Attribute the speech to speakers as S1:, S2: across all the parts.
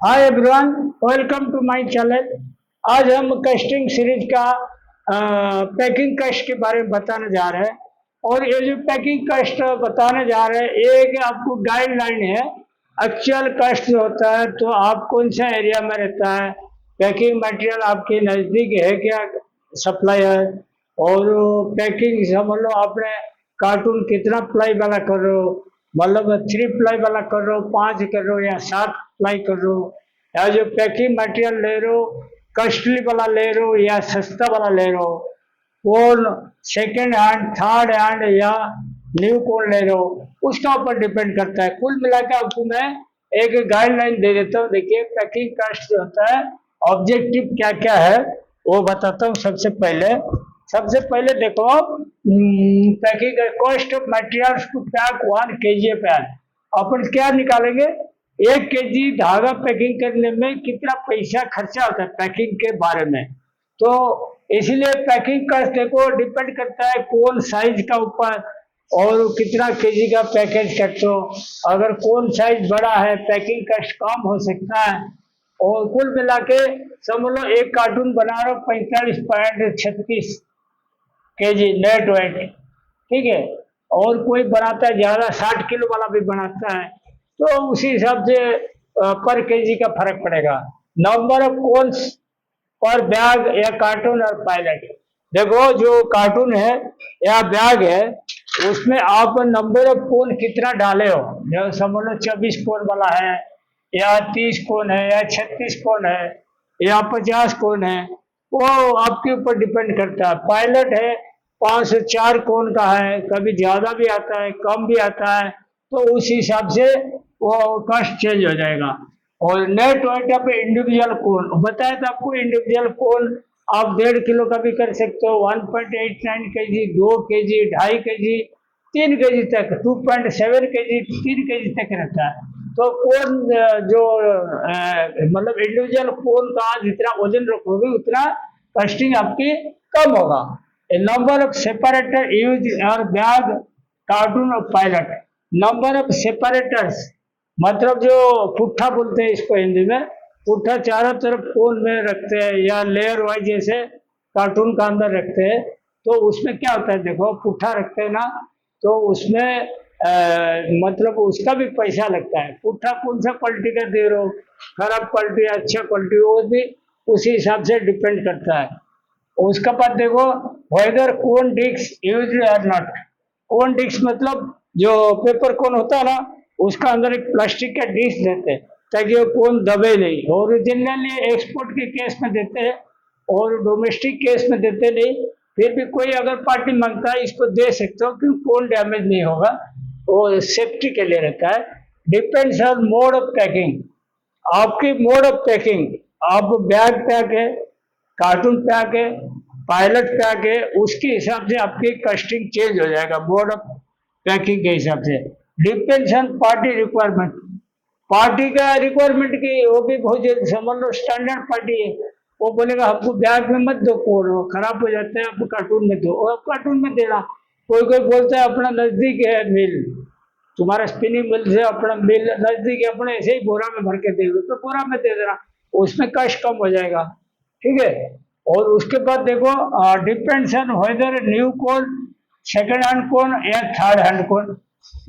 S1: Hi everyone, welcome to my channel. आज हम casting series का पैकिंग कस्ट के बारे में बताने जा रहे हैं। और ये जो पैकिंग कस्ट बताने जा रहे हैं, ये एक आपको गाइडलाइन है। एक्चुअल कस्ट जो होता है, तो आप कौन सा एरिया में रहता है, पैकिंग मटेरियल आपके नज़दीक है क्या सप्लायर, और पैकिंग समझ लो आपने कार्टून कितना प्लाई वाला कर रहे हो, मतलब 3 प्लाई वाला कर रहे हो, 5 कर रहे हो या 7 प्लाई कर रहे हो, या जो पैकिंग मटेरियल ले रहे हो कॉस्टली वाला ले रहे हो या सस्ता वाला ले रहे हो, कौन सेकेंड हैंड, थर्ड हैंड या न्यू कौन ले रहे हो, उसका ऊपर डिपेंड करता है। कुल मिलाकर आपको मैं एक गाइडलाइन दे देता हूँ। देखिए, पैकिंग कॉस्ट जो होता है, ऑब्जेक्टिव क्या क्या है वो बताता हूँ। सबसे पहले देखो, packing cost of materials to pack 1 kg pan. अपन क्या निकालेंगे, 1 kg धागा पैकिंग करने में कितना पैसा खर्चा होता है पैकिंग के बारे में। तो इसीलिए पैकिंग कॉस्ट देखो डिपेंड करता है कौन साइज का ऊपर, और कितना केजी का पैकेज करते हो। अगर कौन साइज बड़ा है पैकिंग कॉस्ट कम हो सकता है। और कुल मिला के समझ लो एक कार्टून बना रहे हो 45.36 केजी नेट वेट, ठीक है। और कोई बनाता है ज्यादा, 60 किलो वाला भी बनाता है, तो उसी हिसाब से पर केजी का फर्क पड़ेगा। नंबर ऑफ कोन्स पर बैग या कार्टून और पायलट। देखो, जो कार्टून है या बैग है, उसमें आप नंबर ऑफ कोन कितना डाले हो। जो समझ लो 24 कोन वाला है, या 30 कोन है, या 36 कोन है, या 50 कोन है, वो आपके ऊपर डिपेंड करता है। पायलट है 504 कोन का है, कभी ज्यादा भी आता है कम भी आता है, तो उस हिसाब से वो कॉस्ट चेंज हो जाएगा। और नेट वेट ऑफ इंडिविजुअल कोन बताया था आपको। इंडिविजुअल कोन आप 1.5 किलो का भी कर सकते हो, 1.89 केजी, 2 kg, 2.5 kg, 3 kg तक, 2.7 kg, 3 kg तक रहता है। तो कोन जो मतलब इंडिविजुअल कोन का जितना वजन रखोगे उतना कॉस्टिंग आपकी कम होगा। नंबर ऑफ सेपरेटर यूज और बैग, कार्टून और पायलट। नंबर ऑफ सेपरेटर्स मतलब जो पुट्ठा बोलते हैं इसको हिंदी में, पुट्ठा चारों तरफ कोन में रखते हैं या लेयर वाइज जैसे कार्टून का अंदर रखते हैं। तो उसमें क्या होता है, देखो पुट्ठा रखते हैं ना, तो उसमें मतलब उसका भी पैसा लगता है। पुट्ठा कौन सा क्वालिटी का दे रहे हो, खराब क्वालिटी, अच्छा क्वालिटी, वो भी उसी हिसाब से डिपेंड करता है। उसका बाद देखो, वेदर कोन डिस्क यूज और नॉट। कोन डिस्क मतलब जो पेपर कोन होता है ना, उसका अंदर एक प्लास्टिक का डिस्क देते हैं ताकि वो कोन दबे नहीं। ओरिजिनली एक्सपोर्ट के केस में देते हैं और डोमेस्टिक केस में देते नहीं। फिर भी कोई अगर पार्टी मांगता है इसको दे सकते हो, क्योंकि कोन डैमेज नहीं होगा, वो सेफ्टी के लिए रहता है। Depends on mode of packing. आपकी मोड ऑफ पैकिंग, आप बैग पैक है, कार्टून पैक है, पायलट पैक है, उसके हिसाब से आपकी कॉस्टिंग चेंज हो जाएगा मोड ऑफ पैकिंग के हिसाब से। Depends on party requirement. Party का रिक्वायरमेंट की वो भी बहुत जल्दी, समझ लो स्टैंडर्ड पार्टी है, वो बोलेगा हमको बैग में मत दो, कोड खराब हो जाता है, आप कार्टून में दो, और कार्टून में देना। कोई कोई बोलता है अपना नजदीक है मिल, तुम्हारा स्पिनिंग मिल से अपना मिल नजदीक है, अपने ऐसे ही बोरा में भर के दे दो, तो बोरा में दे देना, उसमें कष्ट कम हो जाएगा, ठीक है। और उसके बाद देखो, depends on whether new cone, second hand cone या थर्ड हैंड कोन।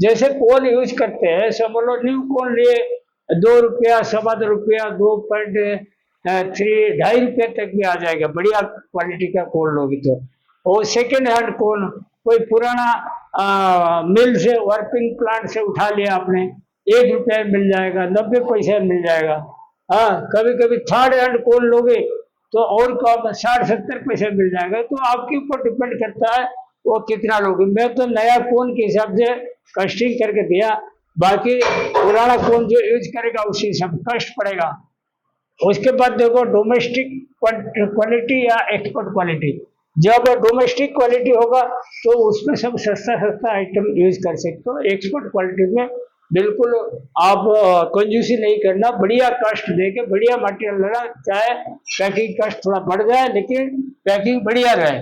S1: जैसे कोन यूज करते हैं, समझ लो न्यू कोन लिए 2 रुपया, 2.25 रुपया, 2.3, 2.5 रुपये तक भी आ जाएगा, बढ़िया क्वालिटी का कोन लोगे तो। और सेकंड हैंड कोन कोई पुराना मिल से, वर्किंग प्लांट से उठा लिया आपने, 1 रुपया मिल जाएगा, 90 पैसे मिल जाएगा। हाँ, कभी कभी थर्ड हैंड कोन लोगे तो और कम, 60-70 पैसे मिल जाएगा। तो आपके ऊपर डिपेंड करता है वो कितना लोगे। मैं तो नया कोन के हिसाब से कस्टिंग करके दिया, बाकी पुराना कोन जो यूज करेगा उसी हिसाब कष्ट पड़ेगा। उसके बाद देखो, डोमेस्टिक क्वालिटी या एक्सपोर्ट क्वालिटी। जब डोमेस्टिक क्वालिटी होगा तो उसमें सब सस्ता सस्ता आइटम यूज कर सकते हो। एक्सपोर्ट क्वालिटी में बिल्कुल आप कंजूसी नहीं करना, बढ़िया कॉस्ट देके बढ़िया मटेरियल लेना, चाहे पैकिंग कॉस्ट थोड़ा बढ़ जाए लेकिन पैकिंग बढ़िया रहे।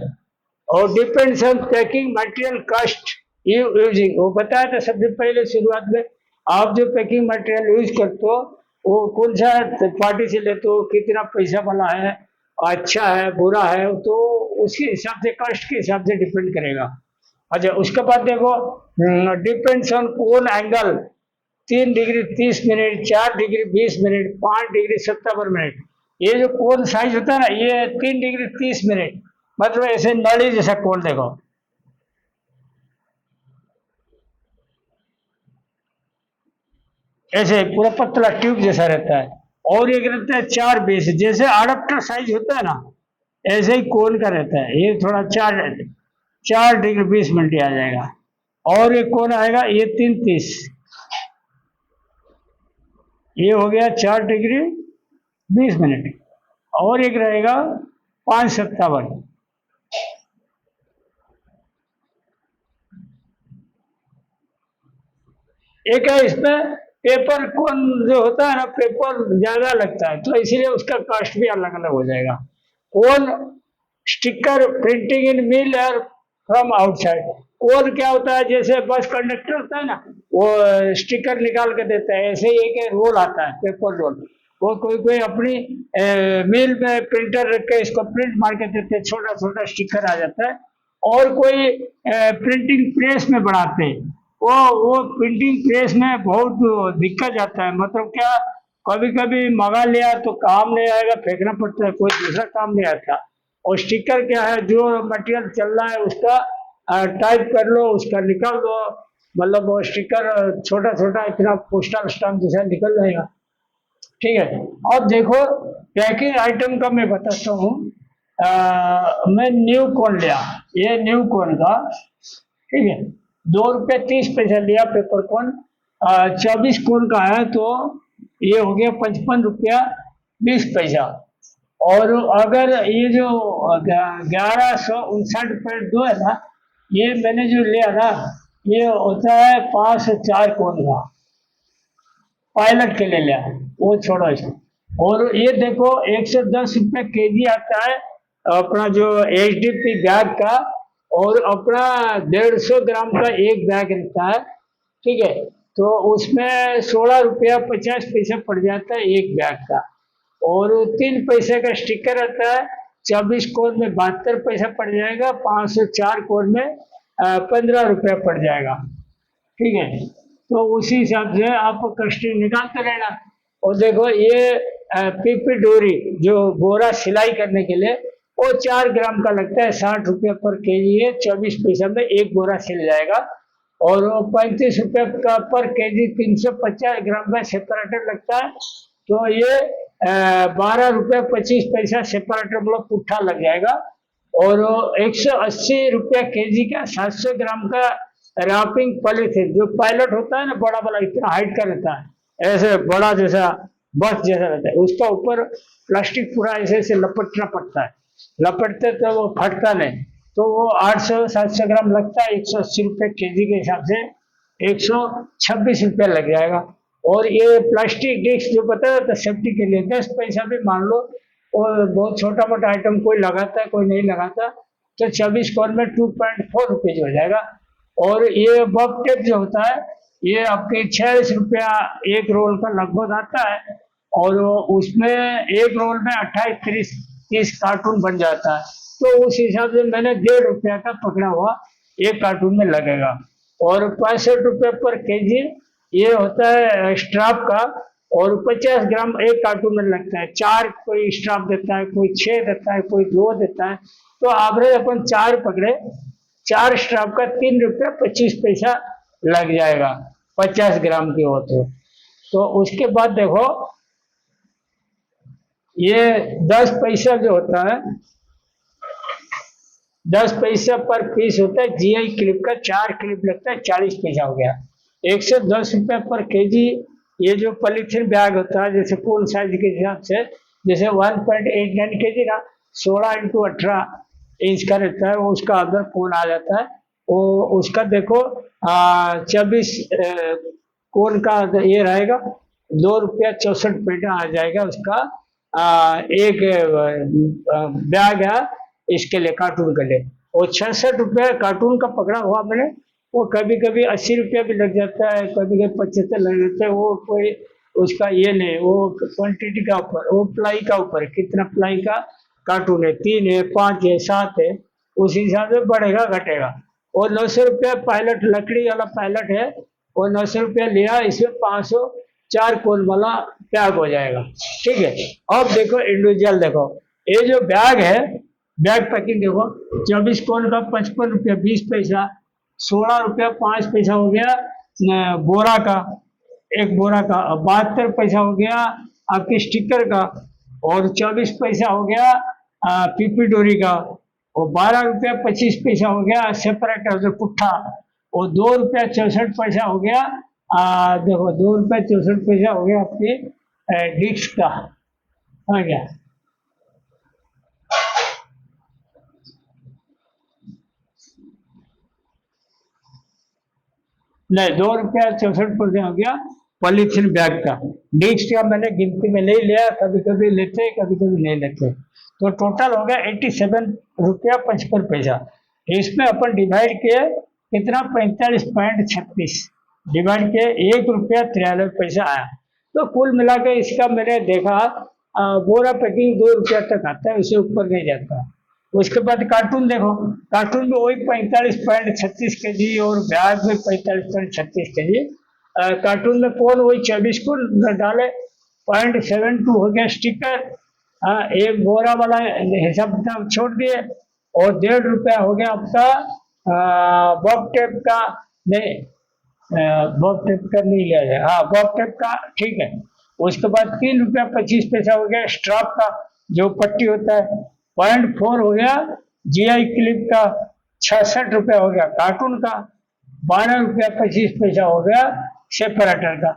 S1: और depends on packing material cost using, वो बताया था सबसे पहले शुरुआत में। आप जो पैकिंग मटेरियल यूज करते हो वो कौन सा पार्टी से लेते हो, कितना पैसा वाला है, अच्छा है बुरा है, तो उसके हिसाब से कास्ट के हिसाब से डिपेंड करेगा। अच्छा, उसके बाद देखो depends on cone angle, 3 degree 30 minute, 4 degree 20 minute, 5 degree 57 minute. ये जो कोन साइज होता है ना, ये 3 डिग्री 30 मिनट, मतलब ऐसे नली जैसा कोन देखो, ऐसे पूरा पतला ट्यूब जैसा रहता है। और एक रहता है 4 बेस, जैसे अडाप्टर साइज होता है ना, ऐसे ही कोन का रहता है। ये थोड़ा 4 डिग्री 20 मिनट ही आ जाएगा। और एक कौन आएगा, ये 3 30, ये हो गया 4 डिग्री 20 मिनट। और एक रहेगा 5 57। एक है इसमें पेपर कौन जो होता है ना, पेपर ज्यादा लगता है, तो इसीलिए उसका कॉस्ट भी अलग अलग हो जाएगा। कौन स्टिकर प्रिंटिंग इन मिल और फ्रॉम आउटसाइड। कौन क्या होता है, जैसे बस कंडक्टर होता है ना, वो स्टिकर निकाल के देता है, ऐसे ही एक रोल आता है, पेपर रोल। वो कोई कोई अपनी मिल में प्रिंटर रख के इसको प्रिंट मार के देते हैं, छोटा छोटा स्टिकर आ जाता है। और कोई प्रिंटिंग प्रेस में बनाते हैं, वो प्रिंटिंग प्रेस में बहुत दिक्कत जाता है, मतलब क्या, कभी कभी मंगा लिया तो काम नहीं आएगा, फेंकना पड़ता है, कोई दूसरा काम नहीं आता। और स्टिकर क्या है, जो मटेरियल चल रहा है उसका टाइप कर लो, उसका निकाल दो, मतलब वो स्टिकर छोटा छोटा इतना पोस्टल स्टाम्प जैसा निकल जाएगा। ठीक है। और देखो पैकिंग आइटम का मैं बताता हूँ। मैं न्यू कॉर्न लिया, ये न्यू कॉर्न का, ठीक है, 2 रुपये 30 पैसा लिया पेपर कॉर्न। 24 कॉर्न का है तो ये हो गया 55 रुपया 20 पैसा। और अगर ये जो 1159.2 है ना, ये मैंने जो लिया ना, ये होता है 5 से 4 कॉर्न का, पायलट के लिए लिया, वो छोड़ो इसको। और ये देखो 110 रुपये केजी आता है अपना जो HDP बैग का, और अपना 150 ग्राम का एक बैग रहता है, ठीक है। तो उसमें 16 रुपया 50 पैसा पड़ जाता है एक बैग का। और 3 पैसे का स्टिकर रहता है, 24 कोर में 72 पैसा पड़ जाएगा, 504 कोर में 15 रुपया पड़ जाएगा, ठीक है। तो उसी हिसाब से आप कस्टिंग निकालते रहना। और देखो ये पीपी डोरी जो बोरा सिलाई करने के लिए, वो 4 ग्राम का लगता है, 60 रुपया पर केजी है, 24 पैसा में एक बोरा सिल जाएगा। और वो 35 रुपये का पर केजी 350 ग्राम का सेपरेटर लगता है। तो ये 12 रुपया 25 पैसा सेपरेटर मतलब पुट्ठा लग जाएगा। और 180 रुपया केजी का 700 ग्राम का रैपिंग पॉलीथिन, जो पायलट होता है ना, बड़ा बड़ा इतना हाइट का रहता है, ऐसे बड़ा जैसा बस जैसा रहता है, उसका ऊपर प्लास्टिक पूरा ऐसे ऐसे लपटना पड़ता है, लपटते तो वो फटता नहीं। तो वो 800 700 ग्राम लगता है, 180 रुपये केजी के हिसाब से 126 रुपया लग जाएगा। और ये प्लास्टिक डिस्क जो बताया था सेफ्टी के लिए, 10 पैसा भी मान लो, और बहुत छोटा मोटा आइटम कोई लगाता है कोई नहीं लगाता, तो 24 कोर में 2.4 रुपीज हो जाएगा। और ये बब टेप जो होता है, ये आपके 46 रुपया एक रोल का लगभग आता है। और उसमें एक रोल में 28 30 कार्टून बन जाता है। तो उस हिसाब से मैंने 1.5 रुपया का पकड़ा हुआ, एक कार्टून में लगेगा। और 65 रुपये पर केजी ये होता है स्ट्राप का। और 50 ग्राम एक कार्टून में लगता है, 4 कोई स्ट्राप देता है, कोई 6 देता है, कोई 2 देता है। तो एवरेज अपन 4 पकड़े, 4 स्ट्राप का 3 रुपया 25 पैसा लग जाएगा, 50 ग्राम की हो तो उसके बाद देखो ये 10 पैसा जो होता है, 10 पैसा पर पीस होता है, GI क्लिप का 4 क्लिप लगता है, 40 पैसा हो गया। 110 रुपये पर केजी ये जो पॉलीथीन बैग होता है, जैसे कौन साइज के हिसाब से, जैसे 1.89 केजी ना, 16 × 18 इंच का रहता है, वो उसका अंदर कोन आ जाता है। वो उसका देखो 24 कोन का ये रहेगा, 2 रुपया 64 पैसा आ जाएगा उसका। एक बैग है इसके लिए, कार्टून के लिए। और 66 रुपया कार्टून का पकड़ा हुआ मैंने। वो कभी कभी 80 रुपया भी लग जाता है, कभी कभी 75 लग जाता है, वो कोई उसका ये नहीं, वो क्वांटिटी का ऊपर, वो प्लाई का ऊपर कितना प्लाई का कार्टून है, 3 है, 5 है, 7 है, उस हिसाब से बढ़ेगा घटेगा। और 900 रुपया पायलट, लकड़ी वाला पायलट है, वो 900 रुपया लिया, इसमें 500 4 कोन वाला बैग हो जाएगा। ठीक है। अब देखो इंडिविजुअल, देखो ये जो बैग है, बैग पैकिंग देखो, 24 कोन का 55 रुपया 20 पैसा, 16 रुपया 5 पैसा हो गया बोरा का, एक बोरा का। 72 पैसा हो गया आपके स्टिकर का, और 24 पैसा हो गया पीपी डोरी का, और 12 रुपया 25 पैसा हो गया सेपरेटर जो पुट्ठा, और 2 रुपया 64 पैसा हो गया देखो 2 रुपया 64 पैसा हो गया आपके डिस्क का, आ गया। नहीं, 2 रुपया 64 पैसा हो गया पॉलीथीन बैग का। डिस्क का मैंने गिनती में नहीं लिया, कभी कभी लेते कभी कभी नहीं लेते। तो टोटल हो गया 87 रुपया 55 पैसा। इसमें अपन डिवाइड किए कितना, 45.36 डिवाइड किए 1 रुपया 93 पैसा आया। तो कुल मिला के इसका मैंने देखा बोरा पैकिंग 2 रुपया तक आता है, उससे ऊपर नहीं जाता। उसके बाद कार्टून देखो, कार्टून में वही 45.36 के जी, और बैग में 45.36 के जी। कार्टून में कौन वही 24 को डाले, 0.72 हो गया स्टिकर। एक बोरा वाला हिसाब किताब छोड़ दिए, और 1.5 रुपया हो गया आपका बॉब टेप का, नहीं बॉब टेप का नहीं लिया जाए, हाँ बॉब टेप का, ठीक है। उसके बाद 3 रुपया 25 पैसा हो गया स्ट्रॉप का, जो पट्टी होता है। 0.4 हो गया जीआई क्लिप का, 66 रुपया हो गया कार्टून का, 12 रुपया 25 पैसा हो गया सेपरेटर का,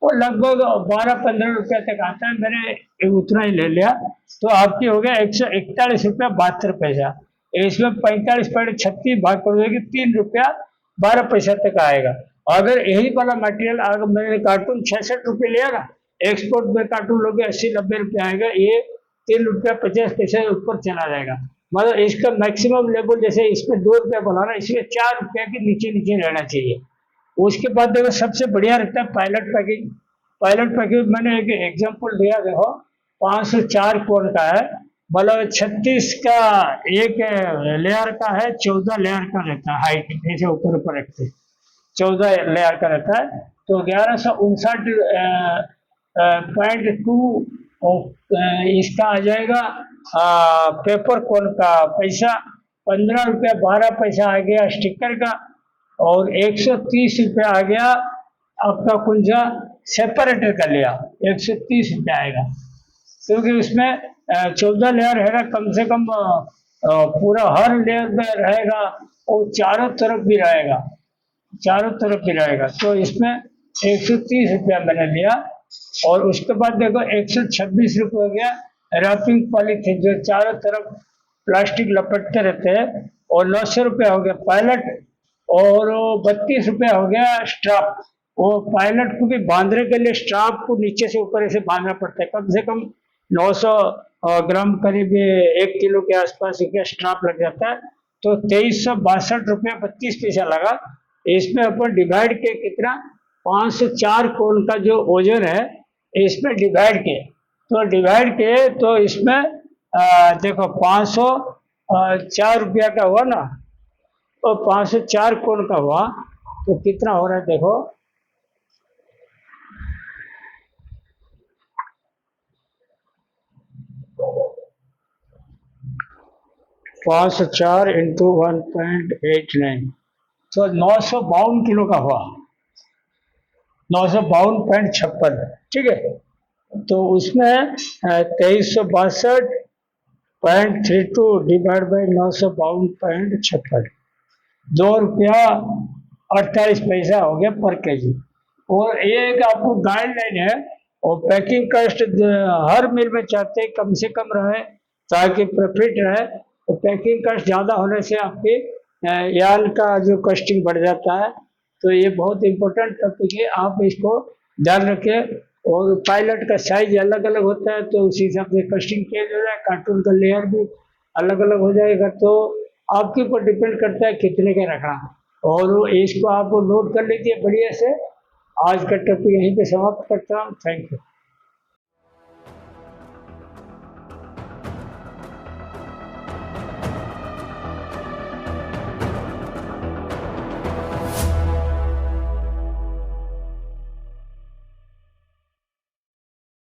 S1: और लगभग 12-15 रुपया तक आता है। मैंने उतना ही ले लिया, तो आपकी हो गया 141 रुपया 72 पैसा। इसमें 45.36 भाग पड़ेगी 3 रुपया 12 पैसा तक आएगा। अगर यही वाला मटेरियल अगर मैंने कार्टून 66 रुपये लिया ना, एक्सपोर्ट में कार्टून लोग 80-90 रुपये आएगा, ये 3 रुपया 50 पैसे ऊपर चला जाएगा। मतलब इसका मैक्सिमम लेवल, जैसे इसमें 2 रुपया बनाना, इसमें 4 रुपया के नीचे नीचे रहना चाहिए। उसके बाद देखो सबसे बढ़िया रहता है पायलट पैकिंग। पायलट पैकिंग मैंने एक एग्जांपल दिया, देखो 504 कोण का है, मतलब 36 का एक लेयर का है, 14 लेयर का रहता है हाइट, ऐसे ऊपर ऊपर रखते 14 लेयर का रहता है। तो 1159.2 इसका आ जाएगा पेपर कोन का पैसा, 15 रुपया 12 पैसा आ गया स्टिकर का, और 130 रुपया आ गया आपका कौन सा सेपरेटर का लिया, 130 रुपया आएगा, क्योंकि उसमें 14 लेयर है ना, कम से कम पूरा हर लेयर में रहेगा, और चारों तरफ भी रहेगा, चारों तरफ भी रहेगा। तो इसमें 130 रुपया मैंने लिया। और उसके बाद देखो 126 रुपये हो गया रैपिंग पॉलीथीन, जो चारों तरफ प्लास्टिक लपेटते रहते हैं, और 900 रुपया हो गया पायलट, और 32 रुपया हो गया स्ट्राप। वो पायलट को भी बांधने के लिए स्ट्राप को नीचे से ऊपर ऐसे बांधना पड़ता है, कम से कम 900 ग्राम, करीब 1 किलो के आसपास का स्ट्राप लग जाता है। तो 2362 रुपया 32 पैसा लगा। इसमें अपन डिवाइड के कितना, 504 कोण का जो ओजन है इसमें डिवाइड के, तो डिवाइड के तो इसमें देखो 504 रुपया का हुआ ना, तो 504 कोण का हुआ, तो कितना हो रहा है देखो, पाँच सौ चार इंटू 1.89, तो 952 किलो का हुआ, 952.56, ठीक है। तो उसमें 2362.32 डिवाइड बाई 952.56, 2 रुपया 48 पैसा हो गया पर केजी। और एक आपको गाइडलाइन है, और पैकिंग कॉस्ट हर मिल में चाहते हैं कम से कम रहे ताकि प्रॉफिट रहे। तो पैकिंग कॉस्ट ज़्यादा होने से आपके यार्न का जो कॉस्टिंग बढ़ जाता है। तो ये बहुत इम्पोर्टेंट टॉपिक है, आप इसको ध्यान रखें। और पायलट का साइज अलग अलग होता है, तो उसी हिसाब से कॉस्टिंग चेंज हो जाए, कार्टून का लेयर भी अलग अलग हो जाएगा। तो आपके ऊपर डिपेंड करता है कितने का रखना, और इसको आप नोट कर लीजिए बढ़िया से। आज का टॉपिक यहीं पे समाप्त करता हूँ। Thank you.